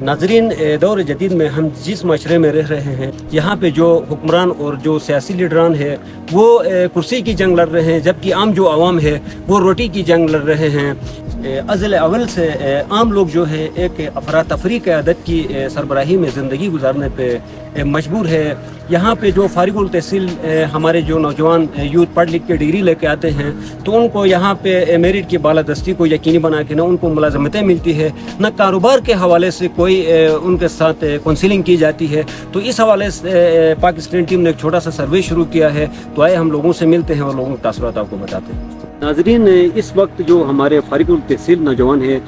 नाजरीन, दौर जदीद में हम जिस माशरे में रह रहे हैं, यहाँ पे जो हुक्मरान और जो सियासी लीडरान है वो कुर्सी की जंग लड़ रहे हैं, जबकि आम जो आवाम है वो रोटी की जंग लड़ रहे हैं। अज़ल अवल से आम लोग जो है एक अफरा तफरी क़यादत की सरबराही में ज़िंदगी गुजारने पे मजबूर है। यहाँ पे जो फारिगुल तहसील हमारे जो नौजवान यूथ पढ़ लिख के डिग्री लेके आते हैं तो उनको यहाँ पे मेरिट की बालादस्ती को यकीनी बना के ना उनको मुलाजमतें मिलती है, न कारोबार के हवाले से कोई उनके साथ काउंसलिंग की जाती है। तो इस हवाले से पाकिस्तान टीम ने एक छोटा सा सर्वे शुरू किया है, तो आए हम लोगों से मिलते हैं और लोगों के तासुरात आपको बताते हैं। नाजरीन, इस वक्त जो हमारे फारिगुल तहसील नौजवान हैं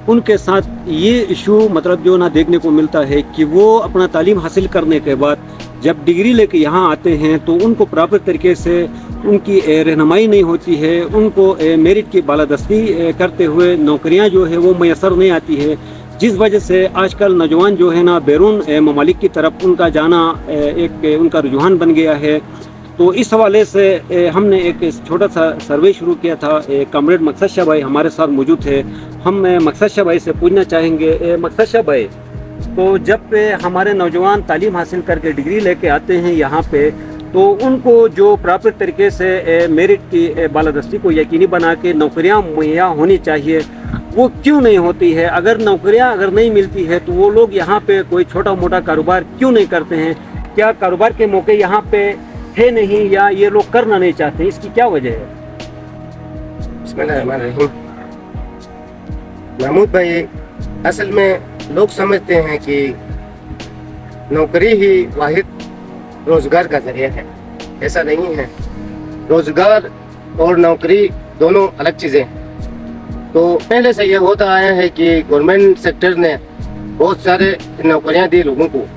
उनके साथ ये इशू मतलब जो ना देखने को मिलता है कि वो अपना तालीम हासिल करने के बाद जब डिग्री लेके यहाँ आते हैं तो उनको प्रॉपर तरीके से उनकी रहनुमाई नहीं होती है, उनको मेरिट की बालादस्ती करते हुए नौकरियाँ जो है वो मैसर नहीं आती है, जिस वजह से आजकल नौजवान जो है ना बैरून ममालिक की तरफ उनका जाना एक उनका रुझान बन गया है। तो इस हवाले से हमने एक छोटा सा सर्वे शुरू किया था। कॉमरेड मकसद शाह भाई हमारे साथ मौजूद है। हम मकसद शाह भाई से पूछना चाहेंगे, मकसद शाह भाई, तो जब पे हमारे नौजवान तालीम हासिल करके डिग्री लेके आते हैं यहाँ पे तो उनको जो प्रॉपर तरीके से मेरिट की बालादस्ती को यकीनी बना के नौकरियाँ मुहैया होनी चाहिए, वो क्यों नहीं होती है? अगर नौकरियाँ अगर नहीं मिलती है तो वो लोग यहाँ पे कोई छोटा मोटा कारोबार क्यों नहीं करते हैं? क्या कारोबार के मौके यहाँ पे है नहीं या ये लोग करना नहीं चाहते, इसकी क्या वजह है? बिस्मिल्लाहिर्रहमानिर्रहीम। महमूद भाई, असल में लोग समझते हैं कि नौकरी ही वाहिद रोजगार का जरिया है। ऐसा नहीं है। रोजगार और नौकरी दोनों अलग चीज़ें हैं। तो पहले से ये होता आया है कि गवर्नमेंट सेक्टर ने बहुत सारे नौकरियां दी लोगों को,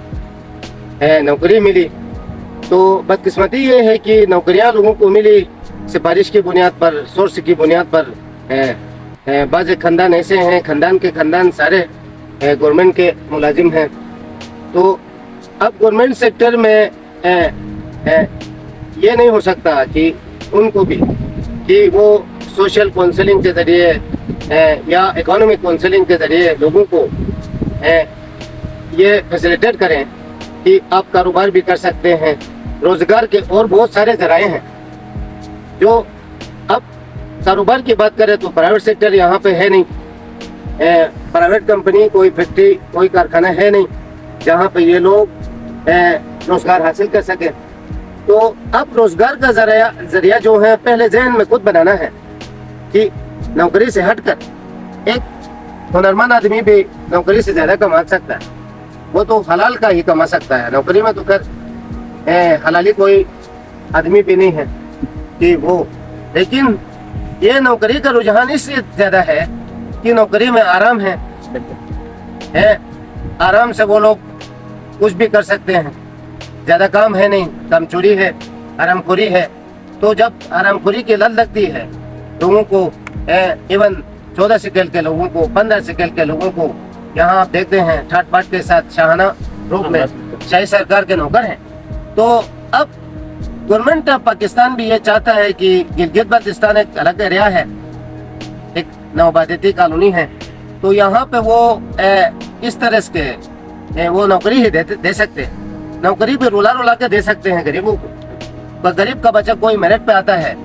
नौकरी मिली। तो बदकिस्मती ये है कि नौकरियां लोगों को मिली सिफारिश की बुनियाद पर, सोर्स की बुनियाद पर। बाज़ ख़ानदान ऐसे हैं, ख़ानदान के ख़ानदान सारे गवर्नमेंट के मुलाजिम हैं। तो अब गवर्नमेंट सेक्टर में ये नहीं हो सकता कि उनको भी कि वो सोशल काउंसलिंग के ज़रिए या इकोनॉमिक काउंसलिंग के ज़रिए लोगों को ये फैसिलिटेट करें कि आप कारोबार भी कर सकते हैं। रोज़गार के और बहुत सारे ज़राए हैं। जो अब कारोबार की बात करें तो प्राइवेट सेक्टर यहाँ पे है नहीं। प्राइवेट कंपनी, कोई फैक्ट्री, कोई कारखाना है नहीं जहाँ पे ये लोग रोज़गार हासिल कर सकें। तो अब रोज़गार का ज़रिया जो है पहले ज़हन में खुद बनाना है कि नौकरी से हटकर एक हुनरमंद आदमी भी नौकरी से ज़्यादा कमा सकता है। वो तो हलाल का ही कमा सकता है। नौकरी में तो कर हलाली कोई आदमी भी नहीं है कि वो, लेकिन ये नौकरी का रुझान इसलिए ज़्यादा है कि नौकरी में आराम है। आराम से वो लोग कुछ भी कर सकते हैं। ज़्यादा काम है नहीं, कामचोरी है, आरामखोरी है। तो जब आरामखोरी की लत लगती है लोगों को, इवन 14 सिकल के लोगों को, 15 सिकल के लोगों को, यहाँ आप देखते हैं ठाट बाट के साथ शाहाना रूप में शाही सरकार के नौकर हैं। तो अब गवर्नमेंट ऑफ पाकिस्तान भी ये चाहता है कि गिलगित बल्तिस्तान एक अलग एरिया है, एक नौबादती कॉलोनी है, तो यहाँ पे वो इस तरह के वो नौकरी ही दे सकते हैं। नौकरी भी रुला रुला के दे सकते हैं गरीबों को। गरीब का बच्चा कोई मेरिट पे आता है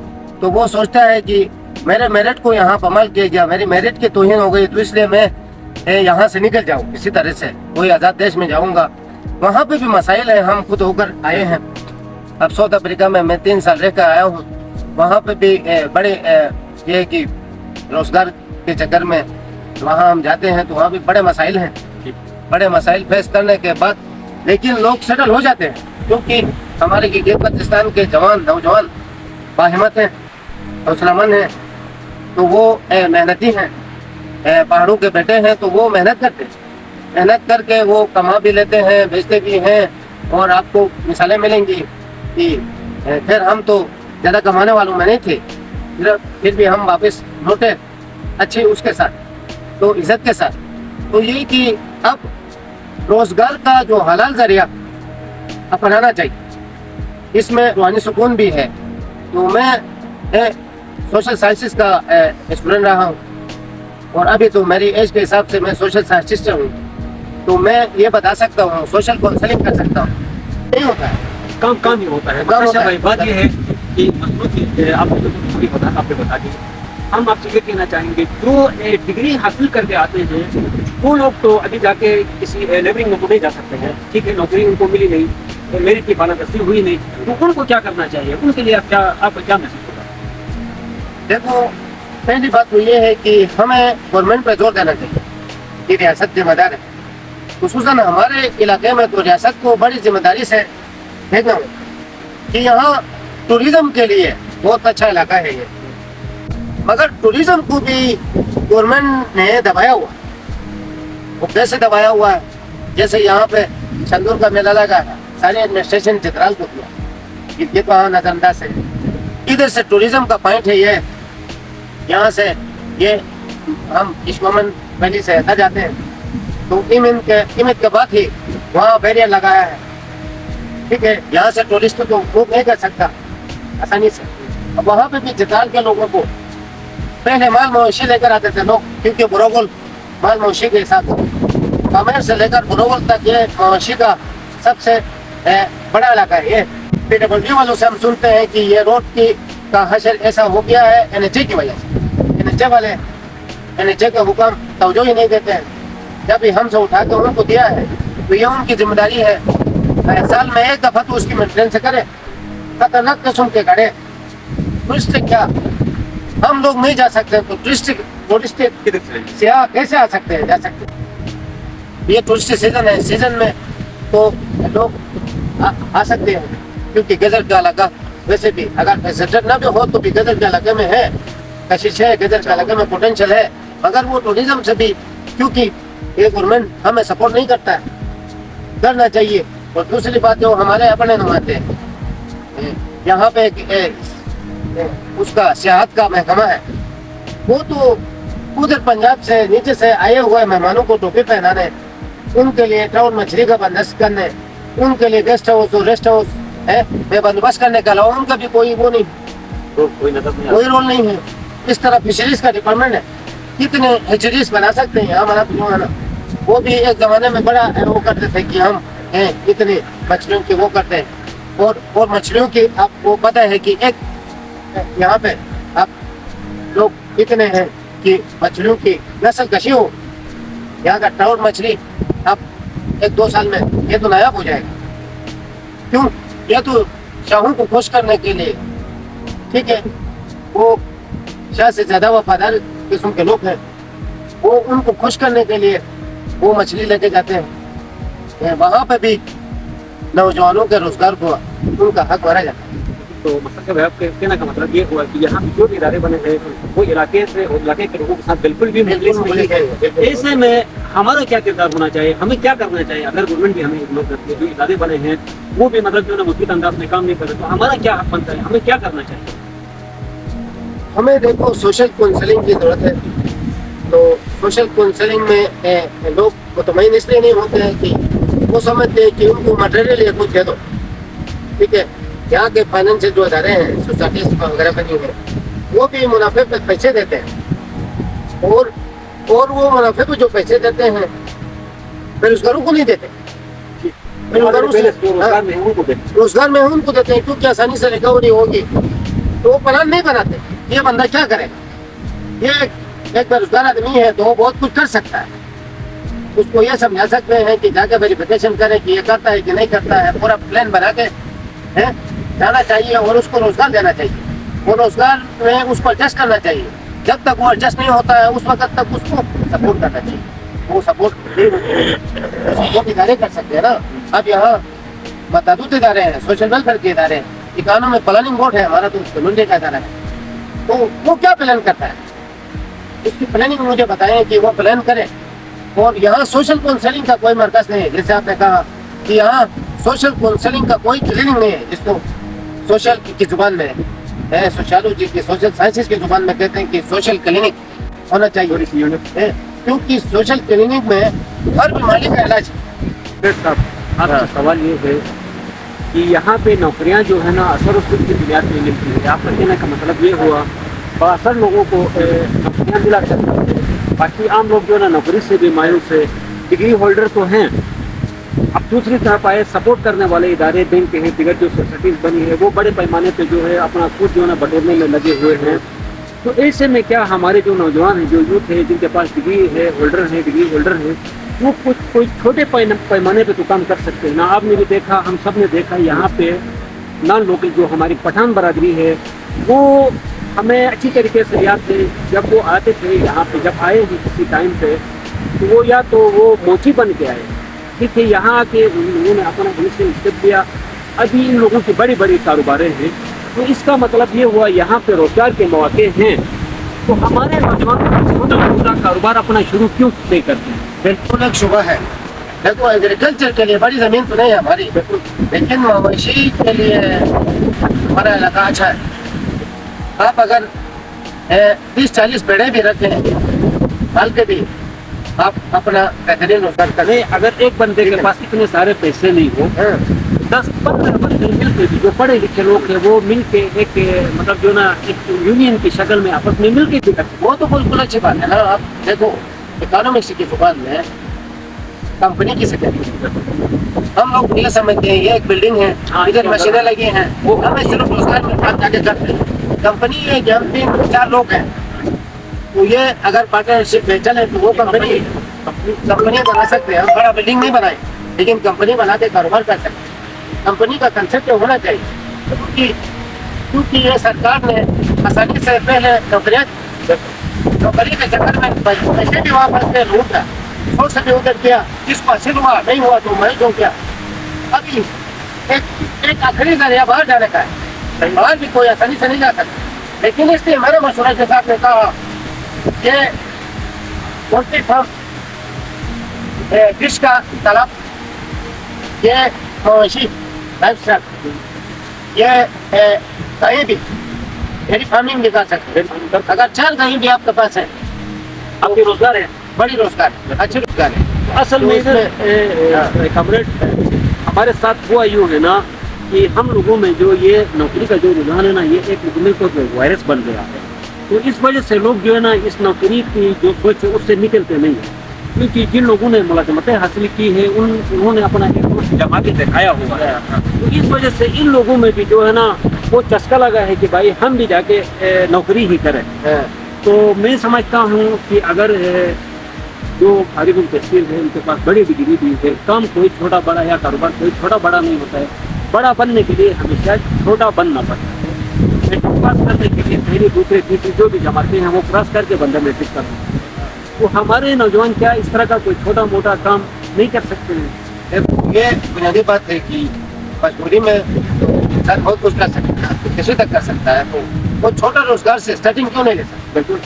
तो वो सोचता है कि मेरे मेरिट को यहाँ पमाल किया गया, मेरी मेरिट की तौहीन हो गई, तो इसलिए मैं यहाँ से निकल जाऊँ, किसी तरह से कोई आज़ाद देश में जाऊँगा। वहाँ पे भी मसाइल हैं। हम खुद होकर आए हैं। अब साउथ अफ्रीका में मैं 3 साल रह कर आया हूँ। वहाँ पे भी बड़े ये कि रोज़गार के चक्कर में वहाँ हम जाते हैं तो वहाँ भी बड़े मसाइल हैं। बड़े मसाइल फेस करने के बाद लेकिन लोग सेटल हो जाते हैं, क्योंकि हमारे गिलगित बल्तिस्तान के जवान नौजवान बाहिम्मत हैं, हौसलामंद हैं। तो वो मेहनती हैं, पहाड़ों के बेटे हैं, तो वो मेहनत करते हैं। मेहनत करके वो कमा भी लेते हैं, बेचते भी हैं। और आपको मिसालें मिलेंगी कि फिर हम तो ज़्यादा कमाने वालों में नहीं थे, फिर भी हम वापस लौटे अच्छी उसके साथ, तो इज़्ज़त के साथ। तो यही कि अब रोज़गार का जो हलाल ज़रिया अपनाना चाहिए, इसमें रूहानी सुकून भी है। तो मैं सोशल साइंसिस का स्टूडेंट रहा हूँ और अभी तो मेरी एज के हिसाब से मैं सोशल साइंसिस्ट हूँ। تو میں یہ بتا سکتا ہوں سوشل کاؤنسلنگ کر سکتا ہوں، نہیں ہوتا ہے، کام ہی ہوتا ہے. کام ہوتا ہے. بھائی بات یہ ہے کہ آپ کو آپ نے بتا دیا. ہم آپ سے یہ کہنا چاہیں گے جو ڈگری حاصل کر کے آتے ہیں وہ لوگ تو ابھی جا کے کسی لیبرنگ میں نہیں جا سکتے ہیں، ٹھیک ہے، نوکری ان کو ملی نہیں، میرٹ کی بالادستی ہوئی نہیں، تو ان کو کیا کرنا چاہیے؟ ان کے لیے آپ کا کیا میسج ہوگا؟ دیکھو پہلی بات تو یہ ہے کہ ہمیں گورنمنٹ پہ زور دینا چاہیے کہ ریاست ذمہ دار ہے، خصوصاً ہمارے علاقے میں تو ریاست کو بڑی ذمہ داری سے دیکھنا ہوگا کہ یہاں ٹوریزم کے لیے بہت اچھا علاقہ ہے یہ، مگر ٹوریزم کو بھی گورنمنٹ نے دبایا ہوا. وہ کیسے دبایا ہوا ہے؟ جیسے یہاں پہ چندور کا میلہ لگا ہے، ساری ایڈمنسٹریشن چترال کو دیا، یہ کہاں نظر انداز ہے. ادھر سے ٹوریزم کا پوائنٹ ہے یہ، یہاں سے یہ ہم اشمامن ویلی سے ادھر جاتے ہیں تو قیمت کے بعد ہی وہاں بیریئر لگایا ہے، ٹھیک ہے، یہاں سے ٹورسٹ تو وہ نہیں کر سکتا آسانی سے. اب وہاں پہ بھی چترال کے لوگوں کو پہلے مال مویشی لے کر آتے تھے لوگ، کیونکہ بروغل مال مویشی کے حساب سے کامیر سے لے کر بروغل تک یہ مویشی کا سب سے بڑا علاقہ ہے. یہ PWD والوں سے ہم سنتے ہیں کہ یہ روڈ کا حشر ایسا ہو گیا ہے NHA کی وجہ سے. NHA والے NHA کا حکم توجہ ہی نہیں دیتے ہیں، جب ہم سے اٹھا کے ان کو دیا ہے تو یہ ان کی ذمہ داری ہے سال میں ایک دفعہ تو اس کی مینٹیننس کرے. خطرناک قسم کے گھڑے ٹورسٹ کیا ہم لوگ نہیں جا سکتے تو ٹورسٹ سیاح کیسے آ سکتے ہیں؟ جا سکتے ہیں. یہ ٹورسٹ سیزن ہے، سیزن میں تو لوگ آ سکتے ہیں کیونکہ گجر کا علاقہ ویسے بھی اگر وزٹر نہ بھی ہو تو بھی گجر کے علاقے میں ہے کشش ہے، گجر کے علاقے میں پوٹینشیل ہے، مگر وہ ٹوریزم سے بھی کیونکہ یہ گورنمنٹ ہمیں سپورٹ نہیں کرتا ہے، کرنا چاہیے. اور دوسری بات جو ہمارے اپنے نمائندے یہاں پہ اس کا سیاحت کا محکمہ ہے، وہ تو ادھر پنجاب سے نیچے سے آئے ہوئے مہمانوں کو ٹوپی پہنانے، ان کے لیے ٹراؤٹ مچھلی کا بندوبست کرنے، ان کے لیے گیسٹ ہاؤس اور ریسٹ ہاؤس میں بندوبست کرنے کے علاوہ ان کا بھی کوئی وہ نہیں، کوئی رول نہیں ہے. اس طرح فشریز کا ڈپارٹمنٹ ہے، کتنے ہیچریز بنا سکتے ہیں ہمارا تلنگانہ. وہ بھی ایک زمانے میں بڑا وہ کرتے تھے کہ ہم اتنے مچھلیوں کی وہ کرتے ہیں، اور مچھلیوں کی آپ کو پتہ ہے کہ ایک یہاں پہ آپ لوگ اتنے ہیں کہ مچھلیوں کی نسل کشی ہو. یہاں کا ٹراؤٹ مچھلی اب 1-2 سال میں یہ تو نایاب ہو جائے گا. کیوں؟ یہ تو شاہوں کو خوش کرنے کے لیے، ٹھیک ہے، وہ شاہ سے زیادہ وفادار قسم کے لوگ ہیں، وہ ان کو خوش کرنے کے لیے وہ مچھلی لے کے جاتے ہیں. وہاں پہ بھی نوجوانوں کے روزگار کو ان کا حق مارا جاتا ہے. تو مطلب آپ کے کہنے کا مطلب یہ ہوا کہ یہاں جو بھی ادارے بنے ہیں وہ علاقے سے اور علاقے کے لوگوں کے ساتھ بالکل بھی مخلص نہیں ہے. ایسے میں ہمارا کیا کردار ہونا چاہیے؟ ہمیں کیا کرنا چاہیے اگر گورنمنٹ بھی ہمیں اگنور کرتی ہے؟ جو ادارے بنے ہیں وہ بھی مطلب جو ہے مثبت انداز میں کام نہیں کر رہے، تو ہمارا کیا حق بنتا ہے؟ ہمیں کیا کرنا چاہیے؟ ہمیں دیکھو سوشل کاؤنسلنگ کی ضرورت ہے. تو سوشل کاؤنسلنگ میں لوگ مطمئن اس لیے نہیں ہوتے ہیں کہ وہ سمجھتے ہیں کہ ان کو مٹیریل یا کچھ دے دو، ٹھیک ہے. یہاں کے فائنینشیل جو ادارے ہیں سوسائٹیز وغیرہ بنی ہیں وہ بھی منافع پہ پیسے دیتے ہیں، اور وہ منافع پہ جو پیسے دیتے ہیں بے روزگاروں کو نہیں دیتے. روزگار میں ان کو دیتے ہیں کیونکہ آسانی سے ریکوری ہوگی تو وہ پلان نہیں بناتے. یہ بندہ کیا کرے گا؟ یہ ایک بے روزگار آدمی ہے تو وہ بہت کچھ کر سکتا ہے. اس کو یہ سمجھا سکتے ہیں کہ جا کے ویریفیکیشن کرے کہ یہ کرتا ہے کہ نہیں کرتا ہے، پورا پلان بنا کے جانا چاہیے اور اس کو روزگار دینا چاہیے. اور روزگار میں اس کو ایڈجسٹ کرنا چاہیے. جب تک وہ ایڈجسٹ نہیں ہوتا ہے اس وقت تک اس کو سپورٹ کرنا چاہیے. وہ سپورٹ ادارے کر سکتے ہیں نا. اب یہاں متعدد ادارے ہیں، سوشل ویلفیئر کے ادارے ہیں، اکانومک پلاننگ بورڈ ہے ہمارا، تو منڈے کا ادارہ ہے. تو وہ کیا پلان کرتا ہے؟ اس کی پلاننگ مجھے بتائیں کہ وہ پلان کرے. اور یہاں سوشل کاؤنسلنگ کا کوئی مرکز نہیں ہے. جیسے آپ نے کہا کہ یہاں سوشل کاؤنسلنگ کا کوئی کلینک نہیں ہے، جس کو سوشل کی زبان میں سوشالوجی کی سوشل سائنسز کی زبان میں کہتے ہیں کہ سوشل کلینک ہونا چاہیے، کیونکہ سوشل کلینک میں ہر بیماری کا علاج ہے. آپ کا سوال یہ ہے کہ یہاں پہ نوکریاں جو ہے نا اثر رسوخ کی بنیاد پہ ملتی ہے. آپ کا کہنے کا مطلب یہ ہوا باثر لوگوں کو نوکریاں دلا سکتے ہیں، باقی عام لوگ جو ہے نا نوکری سے بھی مایوس ہے. डिग्री होल्डर तो हैं, अब दूसरी तरफ आए सपोर्ट करने वाले इदारे बैंक हैं, दिगर जो सोसाइटीज बनी है वो बड़े पैमाने पे जो है अपना खुद जो है ना बटोरने में लगे हुए हैं। तो ऐसे में क्या हमारे जो नौजवान हैं, जो यूथ है, जिनके पास डिग्री है होल्डर है, डिग्री होल्डर है, वो कुछ कोई छोटे पैमाने पे तो काम कर सकते हैं ना। आपने भी देखा, हम सब ने देखा, यहाँ पे नॉन लोकल जो हमारी पठान बरादरी है वो हमें अच्छी तरीके से याद थे। जब वो आते थे यहाँ पे, जब आए ही किसी टाइम पे, तो वो या तो वो मोची बन के आए, ठीक है, यहाँ आके उन्होंने अपना इनिशियल स्टेप लिया। अभी इन लोगों की बड़ी बड़ी कारोबारें हैं, तो इसका मतलब ये हुआ यहाँ पे रोजगार के मौके हैं। तो हमारे नौजवान छोटा कारोबार अपना शुरू क्यों नहीं करते हैं? बिल्कुल एक शुबा है। देखो एग्रीकल्चर के लिए बड़ी जमीन तो नहीं है हमारी, लेकिन मवेशी के लिए हमारा इलाका अच्छा है। आप अगर 30-40 पेड़े भी रखें माल के भी, आप अपना बेहतरीन रोजगार करें। अगर एक बंदे के पास इतने सारे पैसे नहीं हो, 10-15 बंदे मिलके भी, जो पढ़े लिखे लोग हैं वो मिलके एक मतलब जो ना एक यूनियन की शक्ल में आपस में मिलके भी करते, वो तो बिल्कुल अच्छी बात है ना। आप देखो इकोनॉमिक्स की दुकान में कंपनी की सेक्रेटरी हम लोग ये समझते हैं, ये एक बिल्डिंग है, इधर मशीनें लगी हैं, वो हमें सिर्फ रोजगार में काम जाके करते हैं। कंपनी है कि हम 3-4 लोग हैं, तो ये अगर पार्टनरशिप में चले तो वो कंपनी बना सकते हैं। हम बड़ा बिल्डिंग नहीं बनाए, लेकिन कंपनी बना के कारोबार कर सकते हैं। कंपनी का कंसेप्ट होना चाहिए, क्योंकि ये सरकार ने आसानी से पहले नौकरी के चक्कर में पैसे भी वापस पे लूट है, सोच से भी उधर किया, जिसको हासिल हुआ नहीं हुआ तो मैं जो किया। अभी एक आखिरी जरिया बाहर जाने का है, बाहर भी कोई आसानी से नहीं जा सकता। लेकिन इसलिए मेरे मशवरे के साथ ने कहा ये पोल्ट्री फार्म, फिश का तालाब, ये मवेशी लाइफस्टाइल, ये कहीं भी डेयरी फार्मिंग भी कर सकते हैं। अगर 4 कहीं भी आपके पास है, आपके रोजगार है, बड़ी रोजगार है, अच्छे रोजगार है। असल में कमरेड हमारे साथ हुआ यूँ है ना कि हम लोगों में जो ये नौकरी का जो रुझान है ना, ये एक नौकरी को वायरस बन गया है। तो इस वजह से लोग जो है ना इस नौकरी की जो सोच है उससे निकलते नहीं है, क्योंकि जिन लोगों ने मुलाजमतें हासिल की है उन्होंने अपना एक दोस्त जमा के दिखाया हुआ है। तो इस वजह से इन लोगों में भी जो है ना वो चस्का लगा है कि भाई हम भी जाके नौकरी ही करें। तो मैं समझता हूँ कि अगर जो फारिगुल तहसील है उनके पास बड़ी डिग्री भी है, काम कोई छोटा बड़ा या कारोबार कोई छोटा बड़ा नहीं होता है, बड़ा बनने के लिए हमेशा छोटा बनना पड़ता है। पास करने के लिए पहले दूसरे तीसरे जो भी जमाते हैं वो क्रॉस करके बंदा मैट्रिक करते हैं। तो हमारे नौजवान क्या इस तरह का कोई छोटा मोटा काम नहीं कर सकते हैं? ये बुनियादी बात है कि मजबूरी में इंसान बहुत कुछ कर सकता है, किसी तक कर सकता है, तो वो छोटा रोजगार से स्टार्टिंग क्यों नहीं ले सकता? बिल्कुल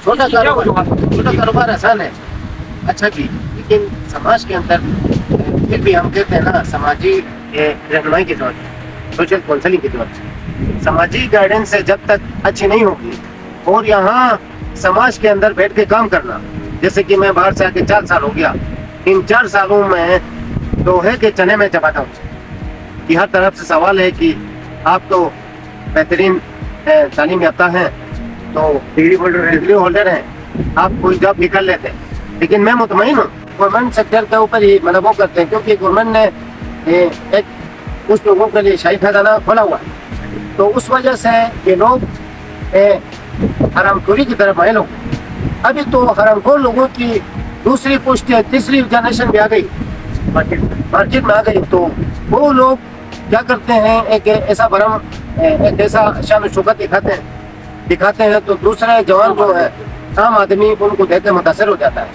छोटा कारोबार आसान है, अच्छा भी, लेकिन समाज के अंदर फिर भी हम कहते हैं ना समाजी रहनुमाई की जरूरत है, सोशल काउंसलिंग की जरूरत है। समाजी गाइडेंस से जब तक अच्छी नहीं होगी, और यहाँ समाज के अंदर बैठ के काम करना, जैसे कि मैं बाहर से आके 4 साल हो गया, इन 4 सालों में लोहे के चने में चबाता हूँ कि हर तरफ से सवाल है कि आप तो बेहतरीन तालीम याफ्ता हैं, तो डिग्री होल्डर हैं, आप कोई जॉब भी कर लेते हैं। लेकिन मैं मुतमईन हूँ गवर्नमेंट सेक्टर के ऊपर ही मतलब वो करते हैं, क्योंकि गवर्नमेंट ने एक कुछ लोगों के लिए शाही खजाना खोला हुआ है, तो उस वजह से ये लोग हरामखोरी की तरफ आए लोग। अभी तो हरामखोर लोगों की दूसरी पुष्टि तीसरी जनरेशन भी आ गई, मार्केट में आ गई। तो वो लोग क्या करते हैं, एक ऐसा भरम एक ऐसा शान शौकत दिखाते हैं तो दूसरे जवान जो है आम आदमी उनको देख के मुतासर हो जाता है।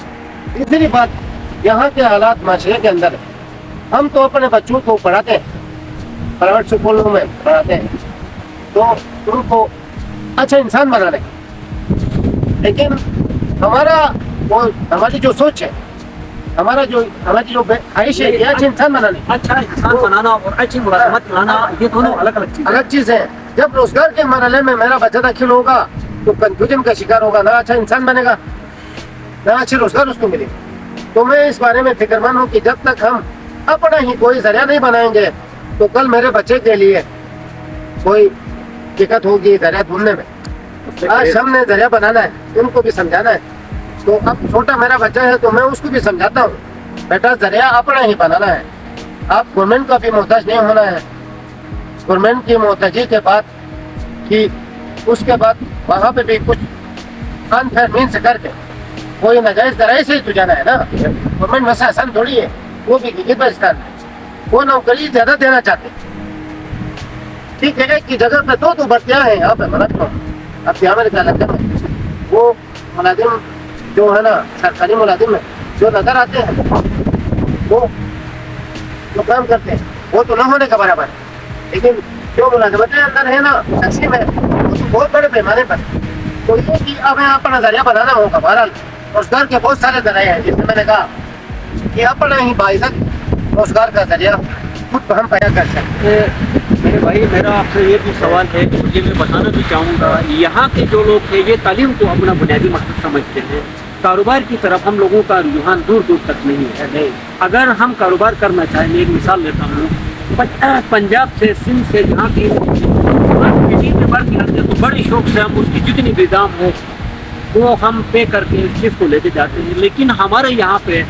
तीसरी बात, यहाँ के हालात माशरे के अंदर, हम तो अपने बच्चों को पढ़ाते हैं, प्राइवेट स्कूलों में पढ़ाते हैं, तो उनको अच्छा इंसान बनाने, लेकिन हमारी जो सोच है, हमारी जो ख्वाहिश है, ये अच्छा इंसान बनाने, अच्छा इंसान बनाना और अच्छी मुलाजमत लाना, ये दोनों अलग चीज़ है। जब रोजगार के मरहले में मेरा बच्चा दाखिल होगा तो कंफ्यूजन का शिकार होगा, ना अच्छा इंसान बनेगा ना अच्छे रोजगार उसको मिलेगा। तो मैं इस बारे में फिक्रमंद हूँ कि जब तक हम अपना ही कोई जरिया नहीं बनाएंगे तो कल मेरे बच्चे के लिए कोई दिक्कत होगी जरिया ढूंढने में। आज हमने जरिया बनाना है, उनको भी समझाना है। तो अब छोटा मेरा बच्चा है तो मैं उसको भी समझाता हूँ बेटा जरिया अपना ही बनाना है, आप गवर्नमेंट का भी मोहताज नहीं होना है। गवर्नमेंट की मोहताजी के बाद कि उसके बाद वहाँ पे भी कुछ अनफेयर मीन्स करके कोई नाजायज जराए से ही तो जाना है ना। गवर्नमेंट वैसे आसान थोड़ी है, वो भी गिलगित-बाल्टिस्तान में वो नौकरी ज्यादा देना चाहते। ठीक है, एक की जगह पे दो भर्तियां हैं यहाँ पे मलक अब यहाँ मेरे ख्याल में वो मुलाजिम जो है ना सरकारी मुलाजिम है जो नजर आते हैं वो जो काम करते हैं वो तो न होने का बराबर है, लेकिन जो मुलाजमत अंदर है ना तकसीम है वो तो बहुत बड़े पैमाने पर। तो ये कि हमें अपना जरिया बनाना होगा। बहरहाल रोजगार के बहुत सारे जरिए हैं, जिसमें मैंने कहा कि अपना ही बाइज्जत रोजगार का जरिया खुद हम पैदा कर सकते हैं। मेरे भाई, मेरा आपसे ये भी सवाल है कि मुझे मैं बताना भी चाहूँगा, यहाँ के जो लोग हैं ये तालीम को अपना बुनियादी मकसद समझते हैं। कारोबार की तरफ हम लोगों का रुझान दूर दूर तक नहीं है। अगर हम कारोबार करना चाहें, एक मिसाल लेता हूँ, पंजाब से सिंध से जहाँ की मिट्टी में बढ़ के तो बड़े शौक से हम उसकी जितनी भी दाम हो वो हम पे करके इस चीज़ को लेके जाते हैं। लेकिन हमारे यहाँ पे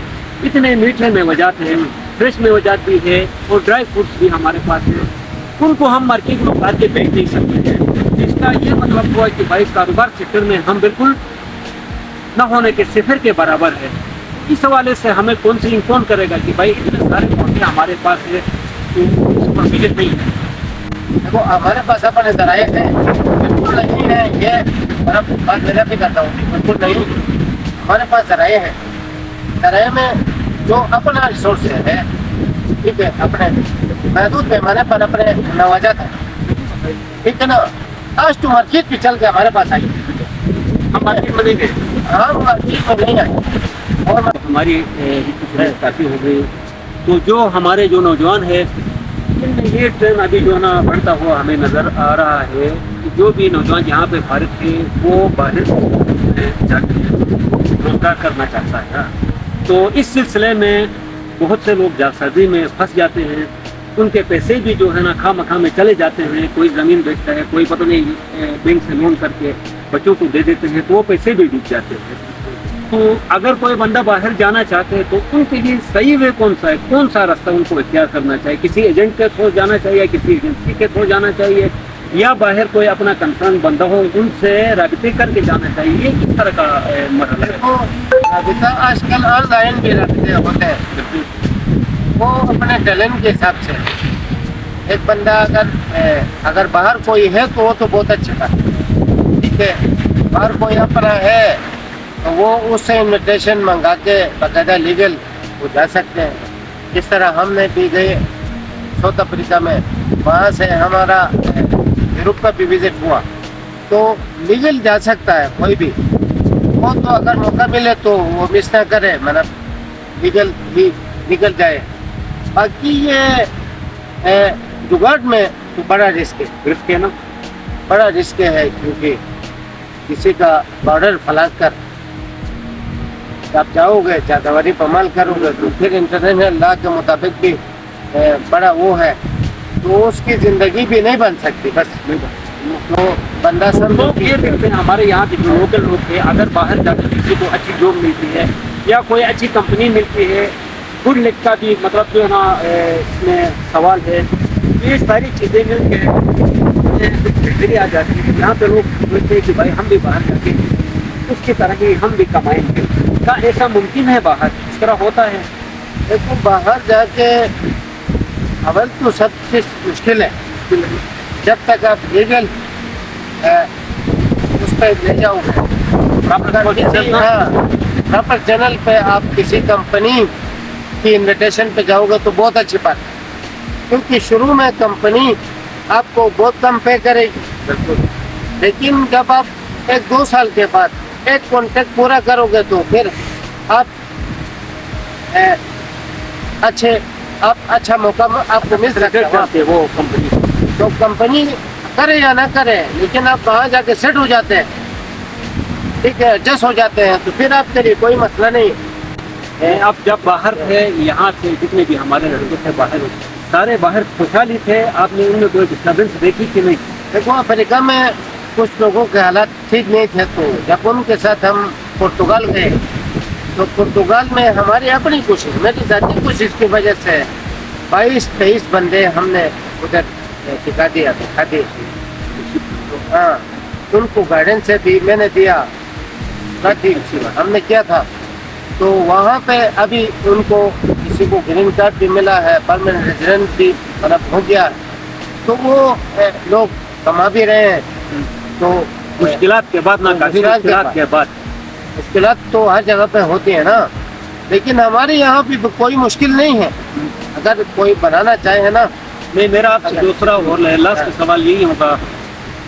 इतने मीठे मेवजात हैं, फ्रेश मेवजात भी है और ड्राई फ्रूट्स भी हमारे पास है, उनको हम मार्केट में उतार के बेच नहीं सकते हैं। जिसका ये मतलब हुआ कि भाई कारोबार सेक्टर में हम बिल्कुल न होने के सिफर के बराबर है। इस हवाले से हमें कौन करेगा कि भाई इतने सारे मौके हमारे पास है तो उस पर विजिट नहीं है। देखो हमारे पास अपने जराए हैं, बिल्कुल नहीं है ये बात मेरा भी करता हूँ, बिल्कुल नहीं। हमारे पास जराए हैं, जराए में जो अपना रिसोर्स है, ठीक है, अपने महदूद पैमाने पर अपने नवाजात है, ठीक है ना। आज तो मार्केट भी चल के हमारे पास आई, हम मार्केट में नहीं गए, हम मार्केट में नहीं आए और हमारी काफ़ी हो गई। तो जो हमारे जो नौजवान है इनमें ये ट्रेंड अभी जो है ना बढ़ता हुआ हमें नज़र आ रहा है कि जो भी नौजवान यहाँ पे भारत के वो बाहर जाके रोजगार करना चाहता है। तो इस सिलसिले में बहुत से लोग जालसाजी में फंस जाते हैं, उनके पैसे भी जो है ना खामखा में चले जाते हैं। कोई ज़मीन बेचता है, कोई पता नहीं बैंक से लोन करके बच्चों को दे देते हैं, तो वो पैसे भी डूब जाते हैं। तो अगर कोई बंदा बाहर जाना चाहते हैं तो उनके लिए सही वे कौन सा है, कौन सा रास्ता उनको इख्तियार करना चाहिए? किसी एजेंट के थ्रू जाना चाहिए, किसी एजेंसी के थ्रू जाना चाहिए, या बाहर कोई अपना कंसर्न बंदा हो उनसे राब्ते करके जाना चाहिए? ये किस तरह का मरहला है? राब्ता आजकल ऑनलाइन भी राब्ते होते हैं, वो अपने टैलेंट के हिसाब से। एक बंदा अगर बाहर कोई है तो वो तो बहुत अच्छी बात है, ठीक है। बाहर कोई अपना है तो वो उससे इन्विटेशन मंगा के बाकायदा लीगल वो जा सकते हैं। जिस तरह हमने भी गए साउथ अफ्रीका में, वहाँ से हमारा यूरोप का भी विजिट हुआ, तो लीगल जा सकता है कोई भी। वो तो अगर मौका मिले तो वो मिस ना करे, मतलब लीगल ही निकल जाए। बाकी ये जुगाड़ में तो बड़ा रिस्क है ना, बड़ा रिस्क है, क्योंकि किसी का बॉर्डर फलाट कर आप जाओगे, चादवारी पमाल करोगे, तो फिर इंटरनेशनल लॉ के मुताबिक भी बड़ा वो है, तो उसकी ज़िंदगी भी नहीं बन सकती। बस तो बंदा सब लोग ये देखते हैं, हमारे यहाँ के जो लोकल लोग हैं, अगर बाहर जाकर किसी को अच्छी जॉब मिलती है या कोई अच्छी कंपनी मिलती है, गुड लक का भी मतलब जो है ना इसमें सवाल है। ये सारी चीज़ें मिलकर आ जाती है। यहाँ पे लोग सोचते हैं कि भाई हम भी बाहर जाके उसकी तरह की हम भी कमाएंगे। क्या ऐसा मुमकिन है? बाहर इस तरह होता है? देखो बाहर जाके अवल तो सब चीज़ मुश्किल है, जब तक आप लीगल उस पर ले जाओगे प्रॉपर चैनल पे, आप किसी कंपनी की इन्विटेशन पे जाओगे तो बहुत अच्छी बात है, क्योंकि शुरू में कंपनी आपको बहुत कम पे करेगी, लेकिन जब आप 1-2 साल के बाद एक कॉन्ट्रैक्ट पूरा करोगे तो फिर आप अच्छा मौका आपको मिल सकता है। वो कंपनी तो कंपनी करे या ना करे, लेकिन आप वहाँ जाके सेट हो जाते हैं, ठीक है, एडजस्ट हो जाते हैं, तो फिर आपके लिए कोई मसला नहीं है। आप जब बाहर थे, यहाँ से जितने भी हमारे लड़के थे बाहर, सारे बाहर खुशहाली थे, आपने उनमें कोई डिस्टर्बेंस देखी कि नहीं? देखो अफ्रीका में कुछ लोगों के हालात ठीक नहीं थे, तो जब उनके साथ हम पुर्तगाल गए तो पुर्तगाल में हमारी अपनी कोशिश, मेरी ज़ाती कोशिश की वजह से 22-23 बंदे हमने उधर दिखा दिए। हाँ, उनको गाइडेंस भी मैंने दिया, काफ़ी हमने किया था। तो वहाँ पे अभी उनको किसी को ग्रीन कार्ड भी मिला है, परमानेंट रेजिडेंट भी मतलब हो गया, तो वो लोग कमा भी रहे हैं। तो मुश्किलात के बाद ना, काफी मुश्किलात के बाद। मुश्किलात तो हर जगह पे होती है ना, लेकिन हमारे यहाँ भी कोई मुश्किल नहीं है। अगर कोई बनाना चाहे ना। नहीं, मेरा आपसे दूसरा और लास्ट सवाल यही होगा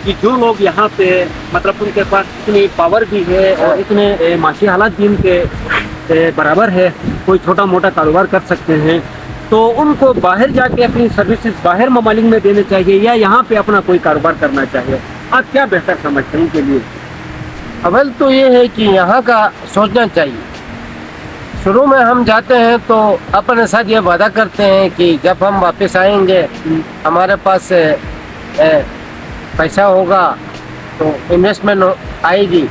कि जो लोग यहाँ पे मतलब उनके पास इतनी पावर भी है और इतने माशी हालात भी उनके बराबर है, कोई छोटा मोटा कारोबार कर सकते हैं, तो उनको बाहर जाके अपनी सर्विसेज बाहर ममालिक में देने चाहिए या यहाँ पे अपना कोई कारोबार करना चाहिए? आप क्या बेहतर समझते हैं उनके लिए? अव्वल तो ये है कि यहाँ का सोचना चाहिए। शुरू में हम जाते हैं तो अपने साथ ये वादा करते हैं कि जब हम वापस आएंगे हमारे पास पैसा होगा, तो इन्वेस्टमेंट आएगी,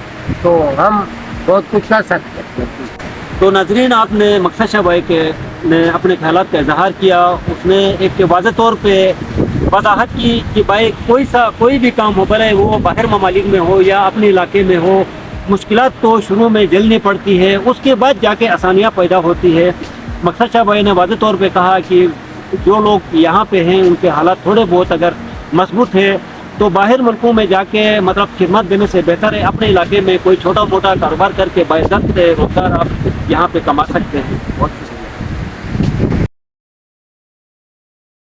तो हम बहुत कुछ कर सकते हैं। तो नाजरीन, आपने मकसद शाह भाई के ने अपने ख्यालात का इजहार किया। उसने एक वाज़ेह तौर पे वजाहत की कि भाई कोई भी काम हो, भले वो बाहर ममालिक में हो या अपने इलाके में हो, मुश्किलात तो शुरू में झेलनी पड़ती है, उसके बाद जाके आसानियाँ पैदा होती है। मकसद शाह भाई ने वाज़ेह तौर पे कहा कि जो लोग यहाँ पे हैं उनके हालात थोड़े बहुत अगर मजबूत है तो बाहर मुल्कों में जाके मतलब खिदमत देने से बेहतर है अपने इलाके में कोई छोटा मोटा कारोबार करके बाइज़्ज़त रोज़गार आप यहाँ पे कमा सकते हैं। बहुत